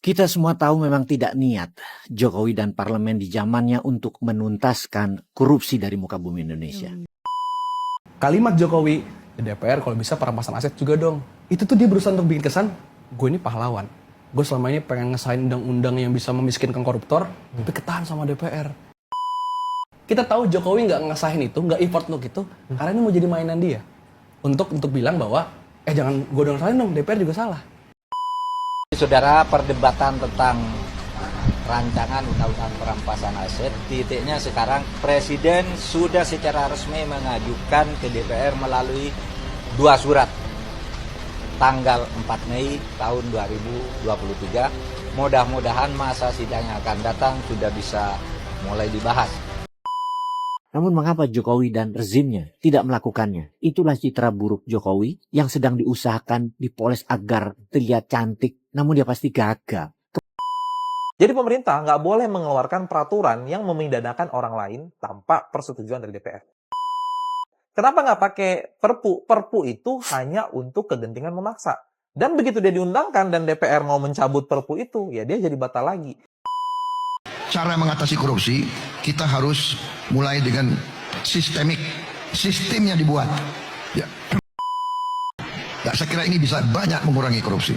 Kita semua tahu memang tidak niat Jokowi dan parlemen di zamannya untuk menuntaskan korupsi dari muka bumi Indonesia. Kalimat Jokowi, di DPR kalau bisa perampasan aset juga dong. Itu tuh dia berusaha untuk bikin kesan, gue ini pahlawan. Gue selama ini pengen ngesain undang-undang yang bisa memiskinkan koruptor, tapi ketahan sama DPR. Kita tahu Jokowi nggak ngesahin itu, nggak effort untuk itu, karena ini mau jadi mainan dia. Untuk bilang bahwa, jangan gue dong salahin dong, DPR juga salah. Saudara, perdebatan tentang rancangan undang-undang perampasan aset, titiknya sekarang Presiden sudah secara resmi mengajukan ke DPR melalui 2 surat tanggal 4 Mei tahun 2023. Mudah-mudahan masa sidang yang akan datang sudah bisa mulai dibahas. Namun mengapa Jokowi dan rezimnya tidak melakukannya? Itulah citra buruk Jokowi yang sedang diusahakan dipoles agar terlihat cantik, namun dia pasti gagal. Jadi pemerintah nggak boleh mengeluarkan peraturan yang memidanakan orang lain tanpa persetujuan dari DPR. Kenapa nggak pakai perpu? Perpu itu hanya untuk kegentingan memaksa. Dan begitu dia diundangkan dan DPR mau mencabut perpu itu, ya dia jadi batal lagi. Cara mengatasi korupsi, kita harus mulai dengan sistemik. Sistemnya dibuat. Ya. Saya kira ini bisa banyak mengurangi korupsi.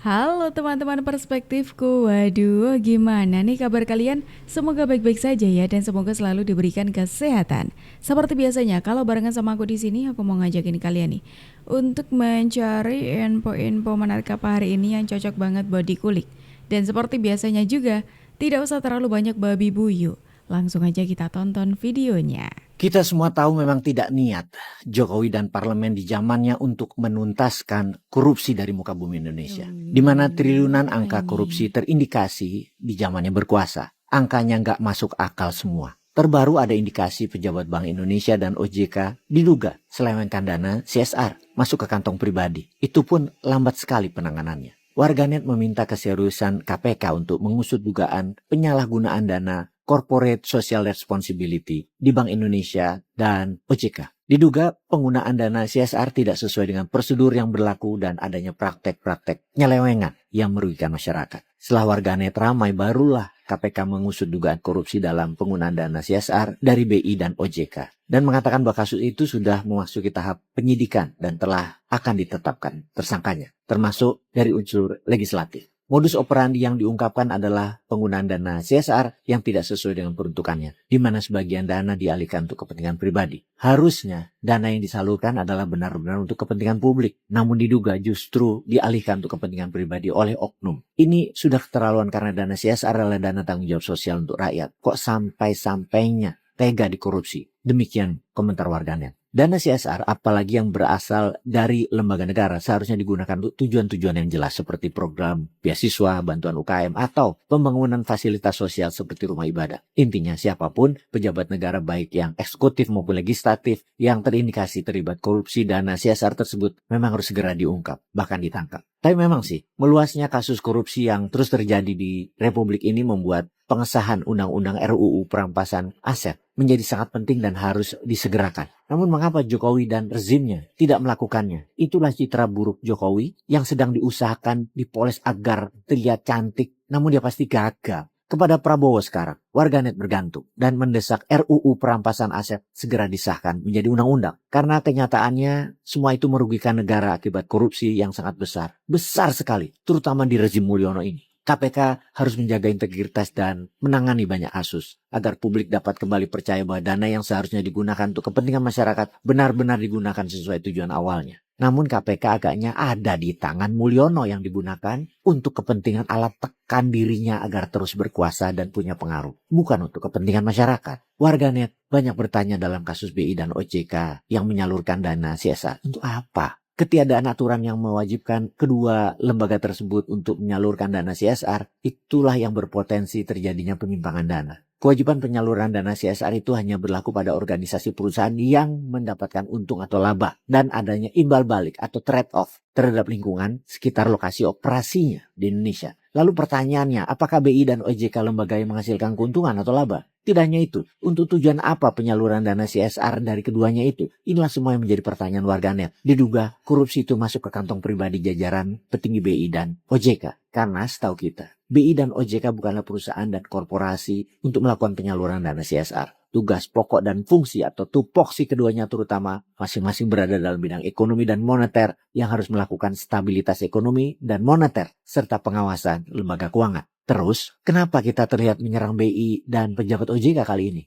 Halo teman-teman perspektifku, waduh gimana nih kabar kalian? Semoga baik-baik saja ya dan semoga selalu diberikan kesehatan. Seperti biasanya kalau barengan sama aku di sini, aku mau ngajakin kalian nih untuk mencari info-info menarik apa hari ini yang cocok banget buat dikulik. Dan seperti biasanya juga, tidak usah terlalu banyak babi buyu. Langsung aja kita tonton videonya. Kita semua tahu memang tidak niat Jokowi dan parlemen di zamannya untuk menuntaskan korupsi dari muka bumi Indonesia. Di mana triliunan angka korupsi terindikasi di zamannya berkuasa. Angkanya nggak masuk akal semua. Terbaru ada indikasi pejabat Bank Indonesia dan OJK diduga selewengkan dana CSR masuk ke kantong pribadi. Itu pun lambat sekali penanganannya. Warganet meminta keseriusan KPK untuk mengusut dugaan penyalahgunaan dana Corporate Social Responsibility di Bank Indonesia dan OJK. Diduga penggunaan dana CSR tidak sesuai dengan prosedur yang berlaku dan adanya praktek-praktek nyelewengan yang merugikan masyarakat. Setelah warganet ramai, barulah KPK mengusut dugaan korupsi dalam penggunaan dana CSR dari BI dan OJK. Dan mengatakan bahwa kasus itu sudah memasuki tahap penyidikan dan telah akan ditetapkan tersangkanya, termasuk dari unsur legislatif. Modus operandi yang diungkapkan adalah penggunaan dana CSR yang tidak sesuai dengan peruntukannya, di mana sebagian dana dialihkan untuk kepentingan pribadi. Harusnya dana yang disalurkan adalah benar-benar untuk kepentingan publik, namun diduga justru dialihkan untuk kepentingan pribadi oleh oknum. Ini sudah keterlaluan karena dana CSR adalah dana tanggung jawab sosial untuk rakyat. Kok sampai-sampainya tega dikorupsi? Demikian komentar warganet. Dana CSR, apalagi yang berasal dari lembaga negara, seharusnya digunakan untuk tujuan-tujuan yang jelas seperti program beasiswa, bantuan UKM, atau pembangunan fasilitas sosial seperti rumah ibadah. Intinya siapapun pejabat negara baik yang eksekutif maupun legislatif yang terindikasi terlibat korupsi dana CSR tersebut memang harus segera diungkap, bahkan ditangkap. Tapi memang sih, meluasnya kasus korupsi yang terus terjadi di Republik ini membuat pengesahan Undang-Undang RUU perampasan aset menjadi sangat penting dan harus disegerakan. Namun mengapa Jokowi dan rezimnya tidak melakukannya? Itulah citra buruk Jokowi yang sedang diusahakan dipoles agar terlihat cantik, namun dia pasti gagal. Kepada Prabowo sekarang, warganet bergantung dan mendesak RUU perampasan aset segera disahkan menjadi undang-undang. Karena kenyataannya semua itu merugikan negara akibat korupsi yang sangat besar. Besar sekali, terutama di rezim Mulyono ini. KPK harus menjaga integritas dan menangani banyak kasus agar publik dapat kembali percaya bahwa dana yang seharusnya digunakan untuk kepentingan masyarakat benar-benar digunakan sesuai tujuan awalnya. Namun KPK agaknya ada di tangan Mulyono yang digunakan untuk kepentingan alat tekan dirinya agar terus berkuasa dan punya pengaruh, bukan untuk kepentingan masyarakat. Warganet banyak bertanya dalam kasus BI dan OJK yang menyalurkan dana CSR. Untuk apa? Ketiadaan aturan yang mewajibkan kedua lembaga tersebut untuk menyalurkan dana CSR, itulah yang berpotensi terjadinya penyimpangan dana. Kewajiban penyaluran dana CSR itu hanya berlaku pada organisasi perusahaan yang mendapatkan untung atau laba dan adanya imbal balik atau trade-off terhadap lingkungan sekitar lokasi operasinya di Indonesia. Lalu pertanyaannya, apakah BI dan OJK lembaga yang menghasilkan keuntungan atau laba? Tidak hanya itu, untuk tujuan apa penyaluran dana CSR dari keduanya itu? Inilah semua yang menjadi pertanyaan warganet. Diduga korupsi itu masuk ke kantong pribadi jajaran petinggi BI dan OJK. Karena setahu kita, BI dan OJK bukanlah perusahaan dan korporasi untuk melakukan penyaluran dana CSR. Tugas pokok dan fungsi atau tupoksi keduanya terutama masing-masing berada dalam bidang ekonomi dan moneter yang harus melakukan stabilitas ekonomi dan moneter serta pengawasan lembaga keuangan. Terus, kenapa kita terlihat menyerang BI dan pejabat OJK kali ini?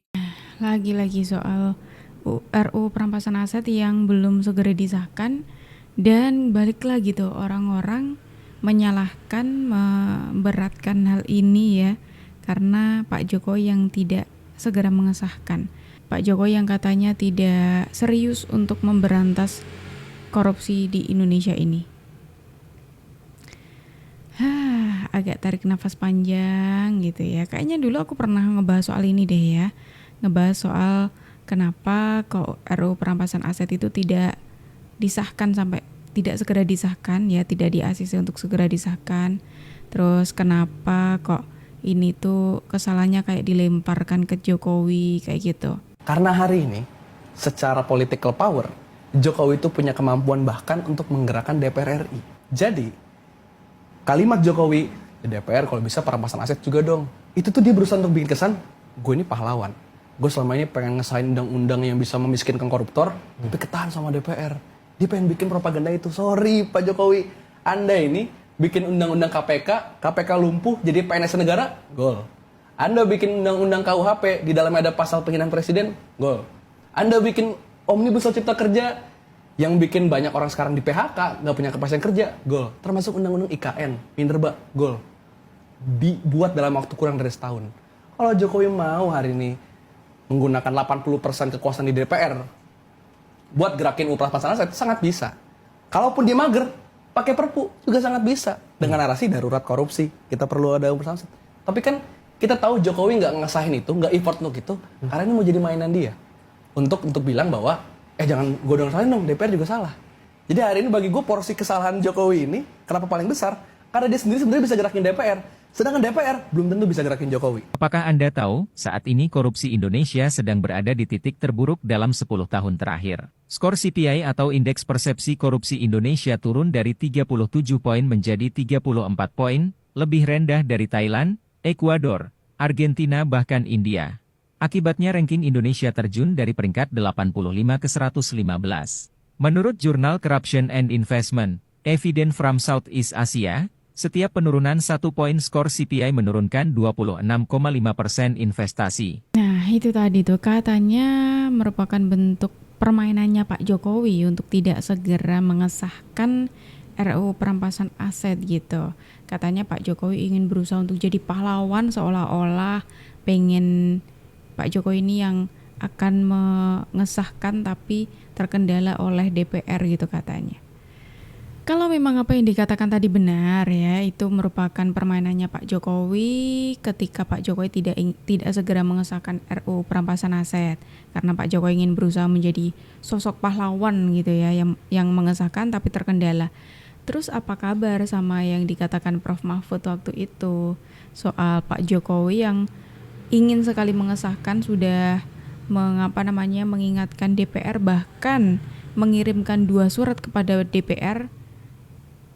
Lagi-lagi soal RU perampasan aset yang belum segera disahkan, dan balik lagi tuh orang-orang menyalahkan, memberatkan hal ini ya, karena Pak Jokowi yang tidak segera mengesahkan. Pak Jokowi yang katanya tidak serius untuk memberantas korupsi di Indonesia ini. Agak tarik nafas panjang gitu ya. Kayaknya dulu aku pernah ngebahas soal ini deh ya. Ngebahas soal kenapa kok RU perampasan aset itu tidak disahkan sampai tidak segera disahkan ya, tidak di ACC untuk segera disahkan. Terus kenapa kok ini tuh kesalahannya kayak dilemparkan ke Jokowi kayak gitu. Karena hari ini secara political power Jokowi itu punya kemampuan bahkan untuk menggerakkan DPR RI. Jadi kalimat Jokowi di DPR kalau bisa perampasan aset juga dong, itu tuh dia berusaha untuk bikin kesan gue ini pahlawan. Gue selama ini pengen ngesain undang-undang yang bisa memiskinkan koruptor, tapi ketahan sama DPR. Dia pengen bikin propaganda itu. Sorry Pak Jokowi, Anda ini bikin undang-undang KPK lumpuh jadi PNS negara, gol. Anda bikin undang-undang KUHP, di dalamnya ada pasal penghinaan presiden, gol. Anda bikin Omnibus Law Cipta Kerja, yang bikin banyak orang sekarang di PHK, nggak punya kepastian kerja, gol. Termasuk undang-undang IKN, Minerba, gol. Dibuat dalam waktu kurang dari setahun. Kalau Jokowi mau hari ini menggunakan 80% kekuasaan di DPR, buat gerakin perampasan aset, sangat bisa. Kalaupun dia mager, pakai perpu juga sangat bisa dengan narasi darurat korupsi. Kita perlu ada perampasan aset. Tapi kan kita tahu Jokowi nggak ngesahin itu, nggak effort untuk itu, karena ini mau jadi mainan dia untuk bilang bahwa jangan gue dong salahin dong, DPR juga salah. Jadi hari ini bagi gue porsi kesalahan Jokowi ini kenapa paling besar? Karena dia sendiri sebenarnya bisa gerakin DPR, sedangkan DPR belum tentu bisa gerakin Jokowi. Apakah Anda tahu, saat ini korupsi Indonesia sedang berada di titik terburuk dalam 10 tahun terakhir. Skor CPI atau Indeks Persepsi Korupsi Indonesia turun dari 37 poin menjadi 34 poin, lebih rendah dari Thailand, Ekuador, Argentina bahkan India. Akibatnya ranking Indonesia terjun dari peringkat 85 ke 115. Menurut jurnal Corruption and Investment, Evidence from Southeast Asia, setiap penurunan 1 poin skor CPI menurunkan 26,5% investasi. Nah itu tadi tuh katanya merupakan bentuk permainannya Pak Jokowi untuk tidak segera mengesahkan RUU perampasan aset gitu. Katanya Pak Jokowi ingin berusaha untuk jadi pahlawan, seolah-olah pengen Pak Jokowi ini yang akan mengesahkan tapi terkendala oleh DPR gitu katanya. Kalau memang apa yang dikatakan tadi benar ya, itu merupakan permainannya Pak Jokowi ketika Pak Jokowi tidak segera mengesahkan RUU perampasan aset, karena Pak Jokowi ingin berusaha menjadi sosok pahlawan gitu ya, yang mengesahkan tapi terkendala. Terus apa kabar sama yang dikatakan Prof Mahfud waktu itu soal Pak Jokowi yang ingin sekali mengesahkan, sudah mengingatkan DPR, bahkan mengirimkan 2 surat kepada DPR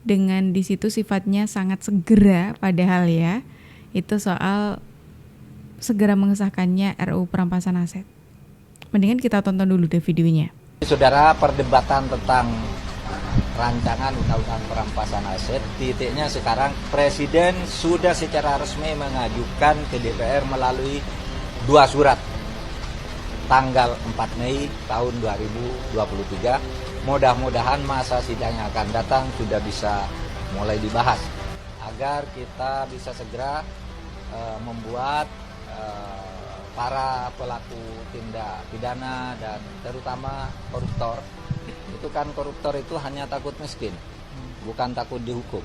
dengan di situ sifatnya sangat segera, padahal ya itu soal segera mengesahkannya RUU perampasan aset. Mendingan kita tonton dulu deh videonya. Saudara, perdebatan tentang rancangan undang-undang perampasan aset, titiknya sekarang Presiden sudah secara resmi mengajukan ke DPR melalui 2 surat tanggal 4 Mei tahun 2023. Mudah-mudahan masa sidang yang akan datang sudah bisa mulai dibahas agar kita bisa segera membuat para pelaku tindak pidana dan terutama koruptor. Itu kan koruptor itu hanya takut miskin, bukan takut dihukum.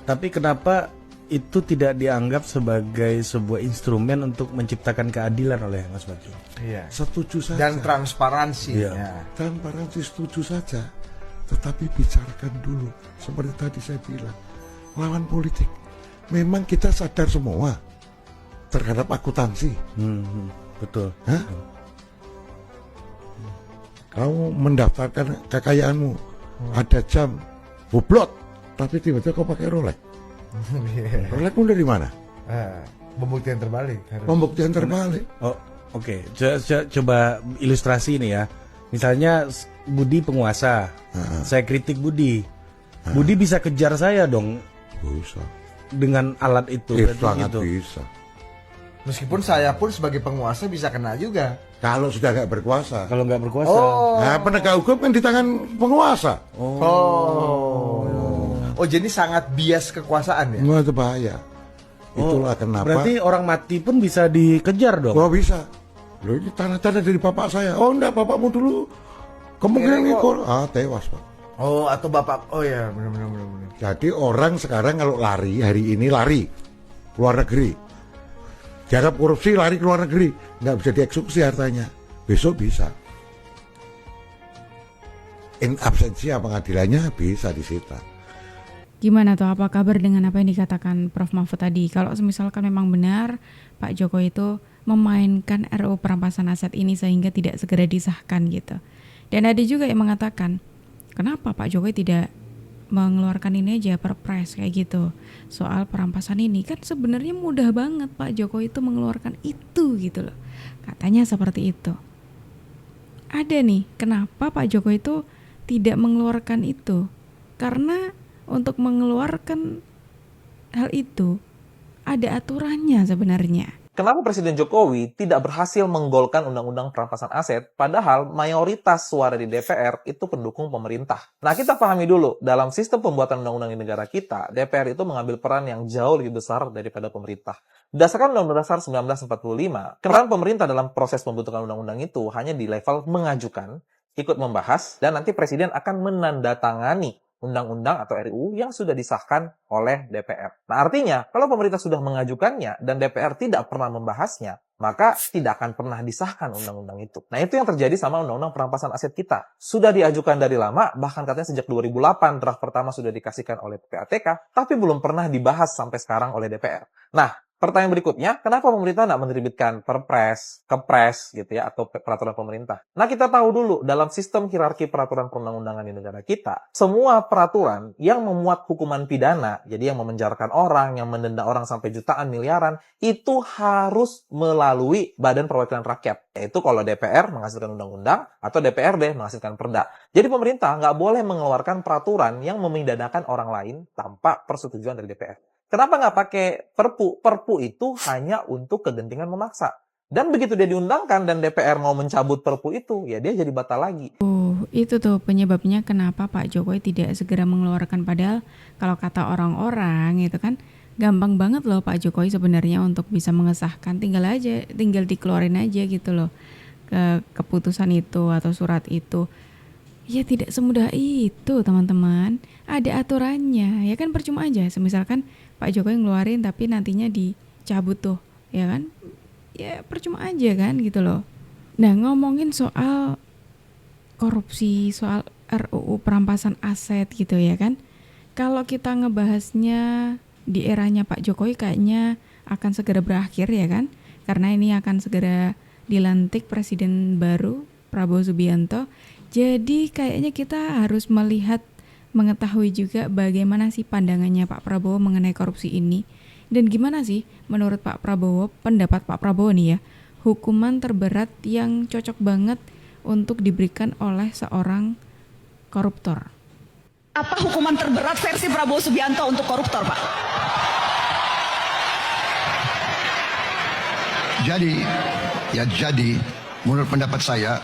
Tapi kenapa itu tidak dianggap sebagai sebuah instrumen untuk menciptakan keadilan oleh Mas Badru? Iya. Setuju saja. Dan transparansi. Iya. Ya. Transparansi setuju saja, tetapi bicarakan dulu. Seperti tadi saya bilang, lawan politik memang kita sadar semua terhadap akuntansi. Betul. Hah? Kau mendaftarkan kekayaanmu, ada jam, bublot, tapi tiba-tiba kau pakai Rolex. Rolexmu dari mana? Pembuktian terbalik. Pembuktian terbalik. Oh, oke. Coba ilustrasi ini ya. Misalnya Budi penguasa, saya kritik Budi. Budi bisa kejar saya dong Bisa. dengan alat itu. Sangat gitu. bisa. Meskipun saya pun sebagai penguasa bisa kena juga. Kalau sudah nggak berkuasa. Kalau nggak berkuasa. Nah, penegak hukum kan di tangan penguasa. Oh, jadi sangat bias kekuasaan ya? Wah, itu bahaya. Itulah kenapa. Berarti orang mati pun bisa dikejar dong. Wah, bisa. Loh, ini tanah-tanah dari bapak saya. Oh, enggak, bapakmu dulu kemungkinan ngikut. Tewas, Pak. Oh, atau bapak. Oh ya, benar. Jadi orang sekarang kalau lari, hari ini lari keluar negeri. Dianggap korupsi, lari ke luar negeri. Nggak bisa dieksekusi hartanya. Besok bisa. In absensia pengadilannya bisa disita. Gimana tuh, apa kabar dengan apa yang dikatakan Prof. Mahfud tadi? Kalau misalkan memang benar Pak Jokowi itu memainkan RUU perampasan aset ini sehingga tidak segera disahkan gitu. Dan ada juga yang mengatakan, kenapa Pak Jokowi tidak mengeluarkan ini aja perpres kayak gitu soal perampasan ini? Kan sebenarnya mudah banget Pak Jokowi itu mengeluarkan itu gitu loh. Katanya seperti itu. Ada nih, kenapa Pak Jokowi itu tidak mengeluarkan itu? Karena untuk mengeluarkan hal itu ada aturannya sebenarnya. Kenapa Presiden Jokowi tidak berhasil menggolkan Undang-Undang Perampasan Aset, padahal mayoritas suara di DPR itu pendukung pemerintah? Nah, kita pahami dulu, dalam sistem pembuatan undang-undang di negara kita, DPR itu mengambil peran yang jauh lebih besar daripada pemerintah. Berdasarkan Undang-Undang Dasar 1945, peran pemerintah dalam proses pembentukan undang-undang itu hanya di level mengajukan, ikut membahas, dan nanti Presiden akan menandatangani undang-undang atau RUU yang sudah disahkan oleh DPR. Nah, artinya, kalau pemerintah sudah mengajukannya dan DPR tidak pernah membahasnya, maka tidak akan pernah disahkan undang-undang itu. Nah, itu yang terjadi sama undang-undang perampasan aset kita. Sudah diajukan dari lama, bahkan katanya sejak 2008, draft pertama sudah dikasihkan oleh PPATK, tapi belum pernah dibahas sampai sekarang oleh DPR. Nah, pertanyaan berikutnya, kenapa pemerintah tidak menerbitkan perpres, kepres gitu ya, atau peraturan pemerintah? Nah, kita tahu dulu, dalam sistem hierarki peraturan perundang-undangan di negara kita, semua peraturan yang memuat hukuman pidana, jadi yang memenjarakan orang, yang mendenda orang sampai jutaan, miliaran, itu harus melalui Badan Perwakilan Rakyat. Yaitu kalau DPR menghasilkan undang-undang, atau DPRD menghasilkan perda. Jadi pemerintah nggak boleh mengeluarkan peraturan yang memidanakan orang lain tanpa persetujuan dari DPR. Kenapa nggak pakai perpu? Perpu itu hanya untuk kegentingan memaksa. Dan begitu dia diundangkan dan DPR mau mencabut perpu itu, ya dia jadi batal lagi. Itu tuh penyebabnya kenapa Pak Jokowi tidak segera mengeluarkan. Padahal kalau kata orang-orang itu kan gampang banget loh Pak Jokowi sebenarnya untuk bisa mengesahkan. Tinggal dikeluarin aja gitu loh keputusan itu atau surat itu. Ya tidak semudah itu teman-teman. Ada aturannya. Ya kan percuma aja. Misalkan Pak Jokowi ngeluarin tapi nantinya dicabut tuh, ya kan? Ya percuma aja kan gitu loh. Nah, ngomongin soal korupsi, soal RUU perampasan aset gitu ya kan. Kalau kita ngebahasnya di eranya Pak Jokowi kayaknya akan segera berakhir ya kan. Karena ini akan segera dilantik presiden baru Prabowo Subianto. Jadi kayaknya kita harus mengetahui juga bagaimana sih pandangannya Pak Prabowo mengenai korupsi ini. Dan gimana sih menurut Pak Prabowo, pendapat Pak Prabowo nih ya, hukuman terberat yang cocok banget untuk diberikan oleh seorang koruptor. Apa hukuman terberat versi Prabowo Subianto untuk koruptor, Pak? Jadi menurut pendapat saya,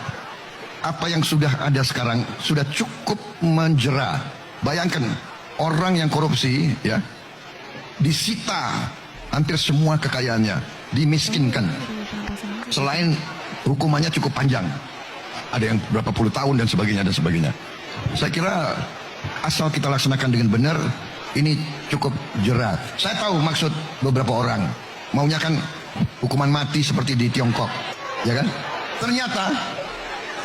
apa yang sudah ada sekarang sudah cukup menjera. Bayangkan orang yang korupsi ya disita hampir semua kekayaannya, dimiskinkan. Selain hukumannya cukup panjang, ada yang berapa puluh tahun dan sebagainya. Saya kira asal kita laksanakan dengan benar, ini cukup jera. Saya tahu maksud beberapa orang, maunya kan hukuman mati seperti di Tiongkok, ya kan? Ternyata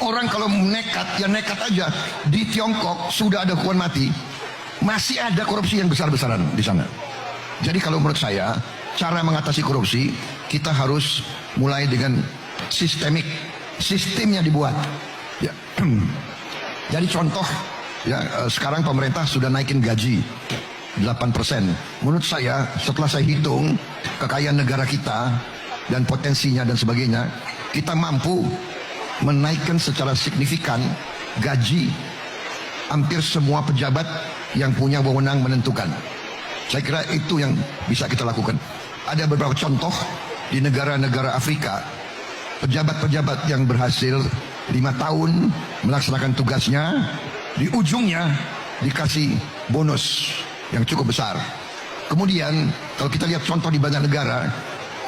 orang kalau nekat, ya nekat aja. Di Tiongkok sudah ada hukuman mati, masih ada korupsi yang besar-besaran di sana. Jadi kalau menurut saya, cara mengatasi korupsi kita harus mulai dengan sistemik, sistemnya dibuat. Ya. Jadi contoh, ya sekarang pemerintah sudah naikin gaji 8%. Menurut saya, setelah saya hitung kekayaan negara kita dan potensinya dan sebagainya, kita mampu menaikkan secara signifikan gaji hampir semua pejabat yang punya wewenang menentukan. Saya kira itu yang bisa kita lakukan. Ada beberapa contoh di negara-negara Afrika, pejabat-pejabat yang berhasil 5 tahun melaksanakan tugasnya, di ujungnya dikasih bonus yang cukup besar. Kemudian kalau kita lihat contoh di banyak negara,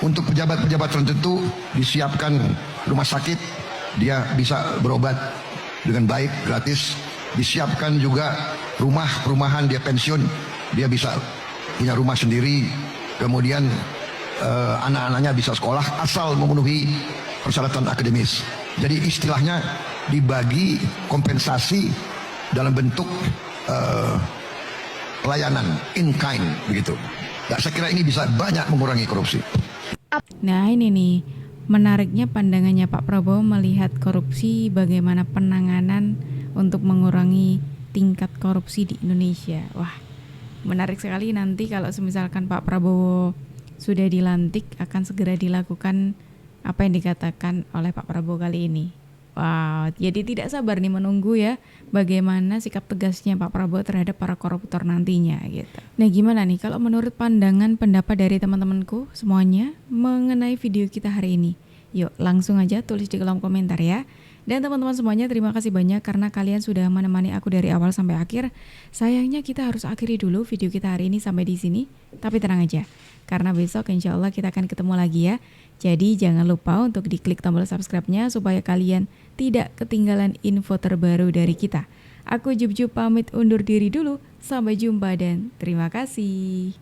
untuk pejabat-pejabat tertentu disiapkan rumah sakit, dia bisa berobat dengan baik, gratis. Disiapkan juga perumahan, dia pensiun, dia bisa punya rumah sendiri. Kemudian anak-anaknya bisa sekolah asal memenuhi persyaratan akademis. Jadi istilahnya dibagi kompensasi dalam bentuk pelayanan in kind begitu. Nah, saya kira ini bisa banyak mengurangi korupsi. Nah ini nih, menariknya pandangannya Pak Prabowo melihat korupsi, bagaimana penanganan untuk mengurangi tingkat korupsi di Indonesia. Wah, menarik sekali. Nanti kalau misalkan Pak Prabowo sudah dilantik, akan segera dilakukan apa yang dikatakan oleh Pak Prabowo kali ini. Wow, jadi tidak sabar nih menunggu ya bagaimana sikap tegasnya Pak Prabowo terhadap para koruptor nantinya gitu. Nah gimana nih kalau menurut pandangan pendapat dari teman-temanku semuanya mengenai video kita hari ini? Yuk langsung aja tulis di kolom komentar ya. Dan teman-teman semuanya terima kasih banyak karena kalian sudah menemani aku dari awal sampai akhir. Sayangnya kita harus akhiri dulu video kita hari ini sampai di sini. Tapi tenang aja, karena besok insya Allah kita akan ketemu lagi ya. Jadi jangan lupa untuk diklik tombol subscribe-nya supaya kalian tidak ketinggalan info terbaru dari kita. Aku Jub pamit undur diri dulu. Sampai jumpa dan terima kasih.